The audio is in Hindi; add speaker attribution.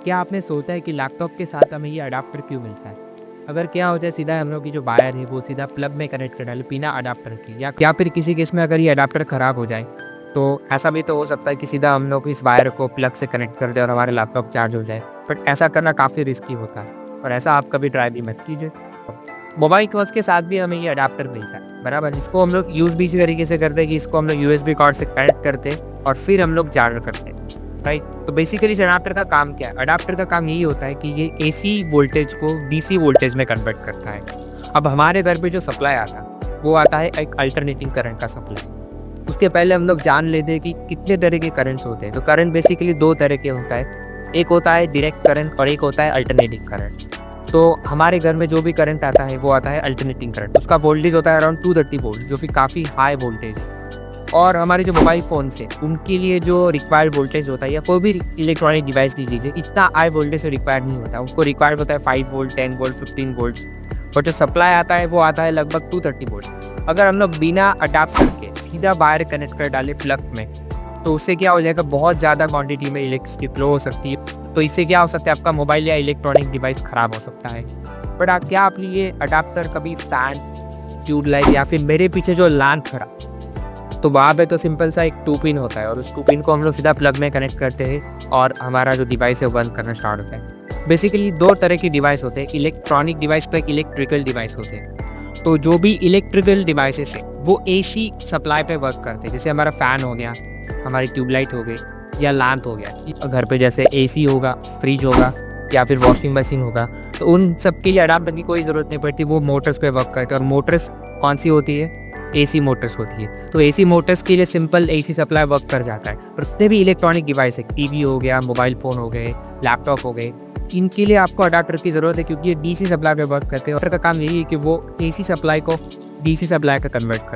Speaker 1: क्या आपने सोचा है कि लैपटॉप के साथ हमें ये अडाप्टर क्यों मिलता है? अगर क्या हो जाए सीधा हम लोग की जो वायर है वो सीधा प्लग में कनेक्ट कर डाले बिना अडाप्टर के, या फिर किसी केस में अगर ये अडाप्टर ख़राब हो जाए, तो ऐसा भी तो हो सकता है कि सीधा हम लोग इस वायर को प्लग से कनेक्ट कर दें और हमारे लैपटॉप चार्ज हो जाए। बट ऐसा करना काफ़ी रिस्की होता है और ऐसा आप कभी ट्राई भी मत कीजिए। मोबाइल फ़ोन्स के साथ भी हमें ये अडाप्टर मिलता है, बराबर। इसको हम लोग यूज़ भी इसी तरीके से करते हैं कि इसको हम लोग यूएसबी कॉर्ड से कनेक्ट करते हैं और फिर हम लोग चार्ज करते हैं, राइट। तो बेसिकली इस अडाप्टर का काम क्या है? अडाप्टर का काम यही होता है कि ये एसी वोल्टेज को डीसी वोल्टेज में कन्वर्ट करता है। अब हमारे घर पे जो सप्लाई आता है वो आता है एक अल्टरनेटिंग करंट का सप्लाई। उसके पहले हम लोग जान लेते हैं कि कितने तरह के करंट्स होते हैं। तो करंट बेसिकली दो तरह के होता है, एक होता है डायरेक्ट करंट और एक होता है अल्टरनेटिंग करंट। तो हमारे घर में जो भी करंट आता है वो आता है अल्टरनेटिंग करंट। उसका वोल्टेज होता है अराउंड 230 वोल्ट, जो कि काफ़ी हाई वोल्टेज है। और हमारे जो मोबाइल फ़ोन्स हैं उनके लिए जो रिक्वायर्ड वोल्टेज होता है, या कोई भी इलेक्ट्रॉनिक डिवाइस ले लीजिए, इतना हाई वोल्टेज से रिक्वायर्ड नहीं होता। उसको रिक्वायर्ड होता है 5 वोल्ट, 10 वोल्ट, 15 वोल्ट्स। और जो सप्लाई आता है वो आता है लगभग 230 वोल्ट। अगर हम लोग बिना अडाप्टर के सीधा वायर कनेक्ट कर डालें प्लग में, तो उससे क्या हो जाएगा, बहुत ज़्यादा क्वांटिटी में इलेक्ट्रिसिटी फ्लो हो सकती है। तो इससे क्या हो सकता है, आपका मोबाइल या इलेक्ट्रॉनिक डिवाइस ख़राब हो सकता है। बट क्या आपने ये अडाप्टर कभी फैन, ट्यूबलाइट या फिर मेरे पीछे जो लैंप खड़ा, तो वहाँ पे तो सिंपल सा एक 2 पिन होता है और उस 2 पिन को हम लोग सीधा प्लग में कनेक्ट करते हैं और हमारा जो डिवाइस है वो बंद करना स्टार्ट होता है। बेसिकली दो तरह की डिवाइस होते हैं, इलेक्ट्रॉनिक डिवाइस पे इलेक्ट्रिकल डिवाइस होते हैं। तो जो भी इलेक्ट्रिकल डिवाइसेस है वो एसी सप्लाई पे वर्क करते हैं। जैसे हमारा फ़ैन हो गया, हमारी ट्यूबलाइट हो गई या लैंप हो गया। घर पे जैसे एसी होगा, फ्रिज होगा या फिर वॉशिंग मशीन होगा, तो उन सब के लिए अडाप्टर की कोई ज़रूरत नहीं पड़ती। वो मोटर्स पे वर्क करते हैं। और मोटर्स कौन सी होती है? एसी मोटर्स होती है। तो एसी मोटर्स के लिए सिंपल एसी सप्लाई वर्क कर जाता है। पर जितने भी इलेक्ट्रॉनिक डिवाइस है, टीवी हो गया, मोबाइल फ़ोन हो गए, लैपटॉप हो गए, इनके लिए आपको अडाप्टर की ज़रूरत है, क्योंकि ये डीसी सप्लाई पे वर्क करते हैं। और का काम यही है कि वो एसी सप्लाई को डीसी सप्लाई का कन्वर्ट करते हैं।